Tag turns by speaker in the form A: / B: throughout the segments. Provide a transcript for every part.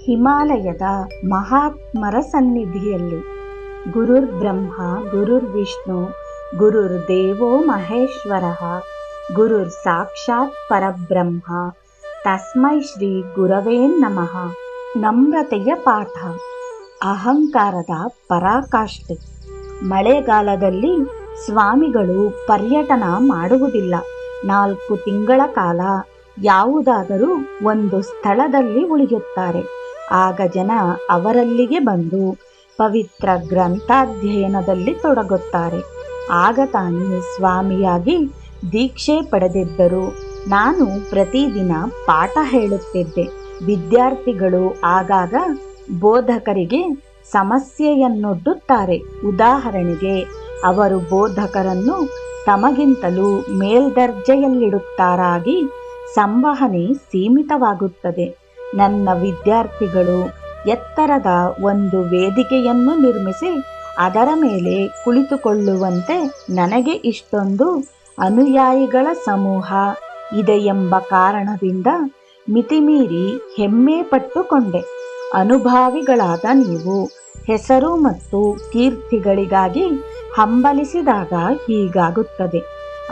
A: ಹಿಮಾಲಯದ ಮಹಾತ್ಮರ ಸನ್ನಿಧಿಯಲ್ಲಿ ಗುರುರ್ ಬ್ರಹ್ಮ ಗುರುರ್ ವಿಷ್ಣು ಗುರುರ್ ದೇವೋ ಮಹೇಶ್ವರಃ ಗುರುರ್ ಸಾಕ್ಷಾತ್ ಪರಬ್ರಹ್ಮ ತಸ್ಮೈ ಶ್ರೀ ಗುರವೇ ನಮಃ. ನಮ್ರತೆಯ ಪಾಠ. ಅಹಂಕಾರದ ಪರಾಕಾಷ್ಠೆ. ಮಳೆಗಾಲದಲ್ಲಿ ಸ್ವಾಮಿಗಳು ಪರ್ಯಟನ ಮಾಡುವುದಿಲ್ಲ. 4 ತಿಂಗಳ ಕಾಲ ಯಾವುದಾದರೂ ಒಂದು ಸ್ಥಳದಲ್ಲಿ ಉಳಿಯುತ್ತಾರೆ. ಆಗ ಜನ ಅವರಲ್ಲಿಗೆ ಬಂದು ಪವಿತ್ರ ಗ್ರಂಥಾಧ್ಯಯನದಲ್ಲಿ ತೊಡಗುತ್ತಾರೆ. ಆಗ ತಾನು ಸ್ವಾಮಿಯಾಗಿ ದೀಕ್ಷೆ ಪಡೆದಿದ್ದರು. ನಾನು ಪ್ರತಿದಿನ ಪಾಠ ಹೇಳುತ್ತಿದ್ದೆ. ವಿದ್ಯಾರ್ಥಿಗಳು ಆಗಾಗ ಬೋಧಕರಿಗೆ ಸಮಸ್ಯೆಯನ್ನೊಡ್ಡುತ್ತಾರೆ. ಉದಾಹರಣೆಗೆ, ಅವರು ಬೋಧಕರನ್ನು ತಮಗಿಂತಲೂ ಮೇಲ್ದರ್ಜೆಯಲ್ಲಿಡುತ್ತಾರಾಗಿ ಸಂವಹನೆ ಸೀಮಿತವಾಗುತ್ತದೆ. ನನ್ನ ವಿದ್ಯಾರ್ಥಿಗಳು ಎತ್ತರದ ಒಂದು ವೇದಿಕೆಯನ್ನು ನಿರ್ಮಿಸಿ ಅದರ ಮೇಲೆ ಕುಳಿತುಕೊಳ್ಳುವಂತೆ ನನಗೆ ಇಷ್ಟೊಂದು ಅನುಯಾಯಿಗಳ ಸಮೂಹ ಇದೆಯೆಂಬ ಕಾರಣದಿಂದ ಮಿತಿಮೀರಿ ಹೆಮ್ಮೆ ಪಟ್ಟುಕೊಂಡೆ. ಅನುಭಾವಿಗಳಾದ ನೀವು ಹೆಸರು ಮತ್ತು ಕೀರ್ತಿಗಳಿಗಾಗಿ ಹಂಬಲಿಸಿದಾಗ ಹೀಗಾಗುತ್ತದೆ.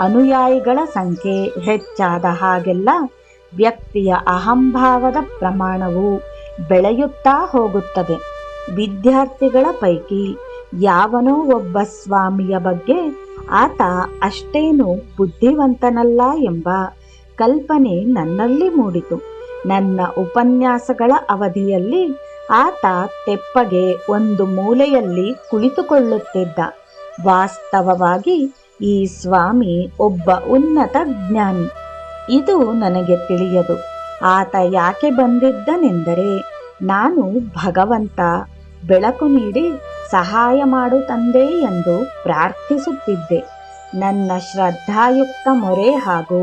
A: ಅನುಯಾಯಿಗಳ ಸಂಖ್ಯೆ ಹೆಚ್ಚಾದ ಹಾಗೆಲ್ಲ ವ್ಯಕ್ತಿಯ ಅಹಂಭಾವದ ಪ್ರಮಾಣವು ಬೆಳೆಯುತ್ತಾ ಹೋಗುತ್ತದೆ. ವಿದ್ಯಾರ್ಥಿಗಳ ಪೈಕಿ ಯಾವನೋ ಒಬ್ಬ ಸ್ವಾಮಿಯ ಬಗ್ಗೆ ಆತ ಅಷ್ಟೇನು ಬುದ್ಧಿವಂತನಲ್ಲ ಎಂಬ ಕಲ್ಪನೆ ನನ್ನಲ್ಲಿ ಮೂಡಿತು. ನನ್ನ ಉಪನ್ಯಾಸಗಳ ಅವಧಿಯಲ್ಲಿ ಆತ ತೆಪ್ಪಗೆ ಒಂದು ಮೂಲೆಯಲ್ಲಿ ಕುಳಿತುಕೊಳ್ಳುತ್ತಿದ್ದ. ವಾಸ್ತವವಾಗಿ ಈ ಸ್ವಾಮಿ ಒಬ್ಬ ಉನ್ನತ ಜ್ಞಾನಿ. ಇದು ನನಗೆ ತಿಳಿಯದು. ಆತ ಯಾಕೆ ಬಂದಿದ್ದನೆಂದರೆ, ನಾನು ಭಗವಂತ ಬೆಳಕು ನೀಡಿ ಸಹಾಯ ಮಾಡು ತಂದೆ ಎಂದು ಪ್ರಾರ್ಥಿಸುತ್ತಿದ್ದೆ. ನನ್ನ ಶ್ರದ್ಧಾಯುಕ್ತ ಮೊರೆ ಹಾಗೂ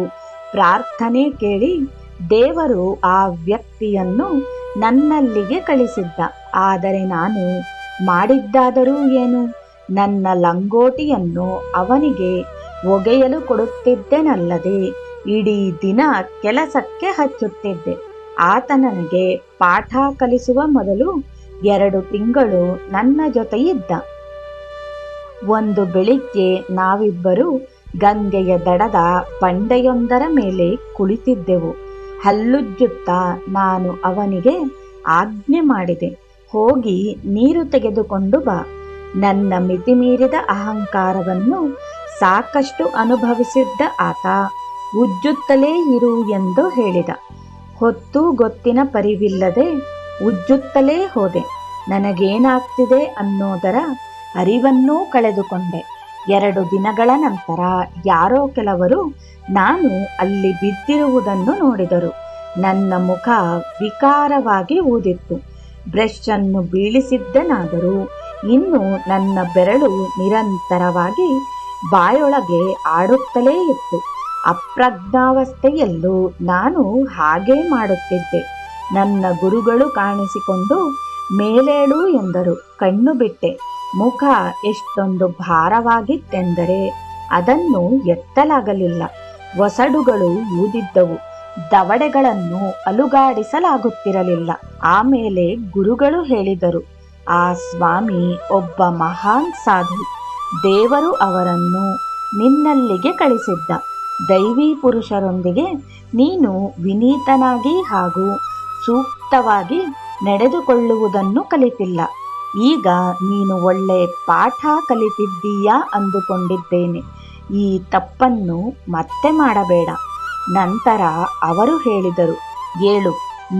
A: ಪ್ರಾರ್ಥನೆ ಕೇಳಿ ದೇವರು ಆ ವ್ಯಕ್ತಿಯನ್ನು ನನ್ನಲ್ಲಿಗೆ ಕಳಿಸಿದ್ದ. ಆದರೆ ನಾನು ಮಾಡಿದ್ದಾದರೂ ಏನು? ನನ್ನ ಲಂಗೋಟಿಯನ್ನು ಅವನಿಗೆ ಒಗೆಯಲು ಕೊಡುತ್ತಿದ್ದೆನಲ್ಲದೆ ಇಡೀ ದಿನ ಕೆಲಸಕ್ಕೆ ಹಚ್ಚುತ್ತಿದ್ದೆ. ಆತ ನನಗೆ ಪಾಠ ಕಲಿಸುವ ಮೊದಲು 2 ತಿಂಗಳು ನನ್ನ ಜೊತೆ ಇದ್ದ. ಒಂದು ಬೆಳಿಗ್ಗೆ ನಾವಿಬ್ಬರು ಗಂಗೆಯ ದಡದ ಬಂಡೆಯೊಂದರ ಮೇಲೆ ಕುಳಿತಿದ್ದೆವು. ಹಲ್ಲುಜ್ಜುತ್ತಾ ನಾನು ಅವನಿಗೆ ಆಜ್ಞೆ ಮಾಡಿದೆ, ಹೋಗಿ ನೀರು ತೆಗೆದುಕೊಂಡು ಬಾ. ನನ್ನ ಮಿತಿಮೀರಿದ ಅಹಂಕಾರವನ್ನು ಸಾಕಷ್ಟು ಅನುಭವಿಸಿದ್ದ ಆತ ಉಜ್ಜುತ್ತಲೇ ಇರು ಎಂದು ಹೇಳಿದ. ಹೊತ್ತು ಗೊತ್ತಿನ ಪರಿವಿಲ್ಲದೆ ಉಜ್ಜುತ್ತಲೇ ಹೋದೆ. ನನಗೇನಾಗ್ತಿದೆ ಅನ್ನೋದರ ಅರಿವನ್ನೂ ಕಳೆದುಕೊಂಡೆ. 2 ದಿನಗಳ ನಂತರ ಯಾರೋ ಕೆಲವರು ನಾನು ಅಲ್ಲಿ ಬಿದ್ದಿರುವುದನ್ನು ನೋಡಿದರು. ನನ್ನ ಮುಖ ವಿಕಾರವಾಗಿ ಊದಿತ್ತು. ಬ್ರಷ್ ಅನ್ನು ಬೀಳಿಸಿದ್ದೆನಾದರೂ ಇನ್ನು ನನ್ನ ಬೆರಳು ನಿರಂತರವಾಗಿ ಬಾಯೊಳಗೆ ಆಡುತ್ತಲೇ ಇತ್ತು. ಅಪ್ರಜ್ಞಾವಸ್ಥೆಯಲ್ಲೂ ನಾನು ಹಾಗೇ ಮಾಡುತ್ತಿದ್ದೆ. ನನ್ನ ಗುರುಗಳು ಕಾಣಿಸಿಕೊಂಡು ಮೇಲೇಳು ಎಂದರು. ಕಣ್ಣು ಬಿಟ್ಟೆ. ಮುಖ ಎಷ್ಟೊಂದು ಭಾರವಾಗಿತ್ತೆಂದರೆ ಅದನ್ನು ಎತ್ತಲಾಗಲಿಲ್ಲ. ಒಸಡುಗಳು ಊದಿದ್ದವು. ದವಡೆಗಳನ್ನು ಅಲುಗಾಡಿಸಲಾಗುತ್ತಿರಲಿಲ್ಲ. ಆಮೇಲೆ ಗುರುಗಳು ಹೇಳಿದರು, ಆ ಸ್ವಾಮಿ ಒಬ್ಬ ಮಹಾನ್ ಸಾಧು. ದೇವರು ಅವರನ್ನು ನಿನ್ನಲ್ಲಿಗೆ ಕಳಿಸಿದ್ದ. ದೈವಿ ಪುರುಷರೊಂದಿಗೆ ನೀನು ವಿನೀತನಾಗಿ ಹಾಗೂ ಸೂಕ್ತವಾಗಿ ನಡೆದುಕೊಳ್ಳುವುದನ್ನು ಕಲಿತಿಲ್ಲ. ಈಗ ನೀನು ಒಳ್ಳೆ ಪಾಠ ಕಲಿತಿದ್ದೀಯಾ ಅಂದುಕೊಂಡಿದ್ದೇನೆ. ಈ ತಪ್ಪನ್ನು ಮತ್ತೆ ಮಾಡಬೇಡ. ನಂತರ ಅವರು ಹೇಳಿದರು, ಏಳು,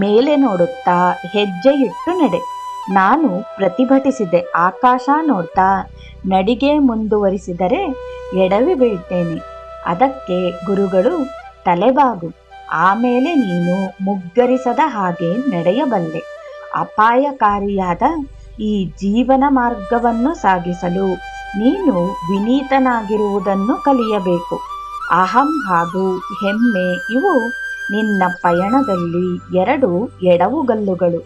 A: ಮೇಲೆ ನೋಡುತ್ತಾ ಹೆಜ್ಜೆ ಇಟ್ಟು ನಡೆ. ನಾನು ಪ್ರತಿಭಟಿಸಿದೆ. ಆಕಾಶ ನೋಡ್ತಾ ನಡಿಗೆ ಮುಂದುವರಿಸಿದರೆ ಎಡವಿ ಬೀಳ್ತೇನೆ. ಅದಕ್ಕೆ ಗುರುಗಳು, ತಲೆಬಾಗು, ಆಮೇಲೆ ನೀನು ಮುಗ್ಗರಿಸದ ಹಾಗೆ ನಡೆಯಬಲ್ಲೆ. ಅಪಾಯಕಾರಿಯಾದ ಈ ಜೀವನ ಮಾರ್ಗವನ್ನು ಸಾಗಿಸಲು ನೀನು ವಿನೀತನಾಗಿರುವುದನ್ನು ಕಲಿಯಬೇಕು. ಅಹಂ ಹಾಗೂ ಹೆಮ್ಮೆ ಇವು ನಿನ್ನ ಪಯಣದಲ್ಲಿ 2 ಎಡವುಗಲ್ಲುಗಳು.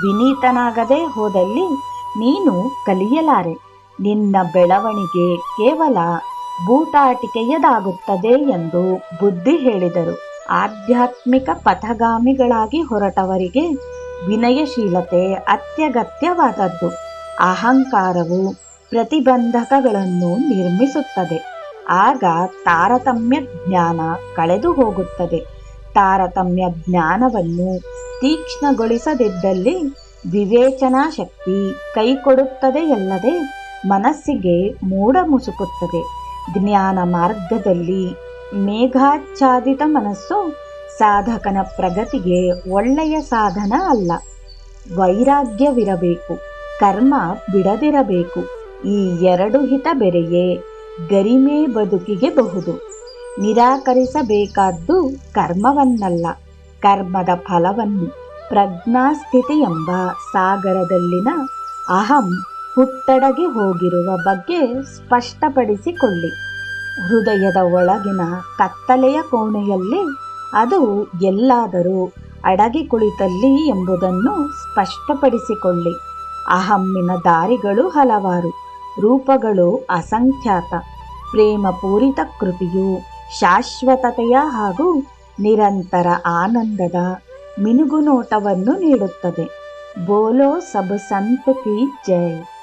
A: ವಿನೀತನಾಗದೆ ಹೋದಲ್ಲಿ ನೀನು ಕಲಿಯಲಾರೆ. ನಿನ್ನ ಬೆಳವಣಿಗೆ ಕೇವಲ ಬೂಟಾಟಿಕೆಯದಾಗುತ್ತದೆ ಎಂದು ಬುದ್ಧಿ ಹೇಳಿದರು. ಆಧ್ಯಾತ್ಮಿಕ ಪಥಗಾಮಿಗಳಾಗಿ ಹೊರಟವರಿಗೆ ವಿನಯಶೀಲತೆ ಅತ್ಯಗತ್ಯವಾದದ್ದು. ಅಹಂಕಾರವು ಪ್ರತಿಬಂಧಕಗಳನ್ನು ನಿರ್ಮಿಸುತ್ತದೆ. ಆಗ ತಾರತಮ್ಯ ಜ್ಞಾನ ಕಳೆದು ಹೋಗುತ್ತದೆ. ತಾರತಮ್ಯ ಜ್ಞಾನವನ್ನು ತೀಕ್ಷ್ಣಗೊಳಿಸದಿದ್ದಲ್ಲಿ ವಿವೇಚನಾ ಶಕ್ತಿ ಕೈಕೊಡುತ್ತದೆಯಲ್ಲದೆ ಮನಸ್ಸಿಗೆ ಮೂಢ ಮುಸುಕುತ್ತದೆ. ಜ್ಞಾನ ಮಾರ್ಗದಲ್ಲಿ ಮೇಘಾಚ್ಛಾದಿತ ಮನಸ್ಸು ಸಾಧಕನ ಪ್ರಗತಿಗೆ ಒಳ್ಳೆಯ ಸಾಧನ ಅಲ್ಲ. ವೈರಾಗ್ಯವಿರಬೇಕು, ಕರ್ಮ ಬಿಡದಿರಬೇಕು. ಈ ಎರಡು ಹಿತ ಬೆರೆಯೇ ಗರಿಮೆ ಬದುಕಿಗೆ ಬಹುದು. ನಿರಾಕರಿಸಬೇಕಾದ್ದು ಕರ್ಮವನ್ನಲ್ಲ, ಕರ್ಮದ ಫಲವನ್ನು. ಪ್ರಜ್ಞಾಸ್ಥಿತಿ ಎಂಬ ಸಾಗರದಲ್ಲಿನ ಅಹಂ ಹುಟ್ಟಡಗಿ ಹೋಗಿರುವ ಬಗ್ಗೆ ಸ್ಪಷ್ಟಪಡಿಸಿಕೊಳ್ಳಿ. ಹೃದಯದ ಒಳಗಿನ ಕತ್ತಲೆಯ ಕೋಣೆಯಲ್ಲಿ ಅದು ಎಲ್ಲಾದರೂ ಅಡಗಿ ಕುಳಿತಲ್ಲಿ ಎಂಬುದನ್ನು ಸ್ಪಷ್ಟಪಡಿಸಿಕೊಳ್ಳಿ. ಅಹಮ್ಮಿನ ದಾರಿಗಳು ಹಲವಾರು, ರೂಪಗಳು ಅಸಂಖ್ಯಾತ. ಪ್ರೇಮಪೂರಿತ ಕೃತಿಯು ಶಾಶ್ವತತೆಯ ಹಾಗೂ ನಿರಂತರ ಆನಂದದ ಮಿನುಗುನೋಟವನ್ನು ನೀಡುತ್ತದೆ. ಬೋಲೋ ಸಬ್ ಸಂತ್ ಕಿ ಜೈ.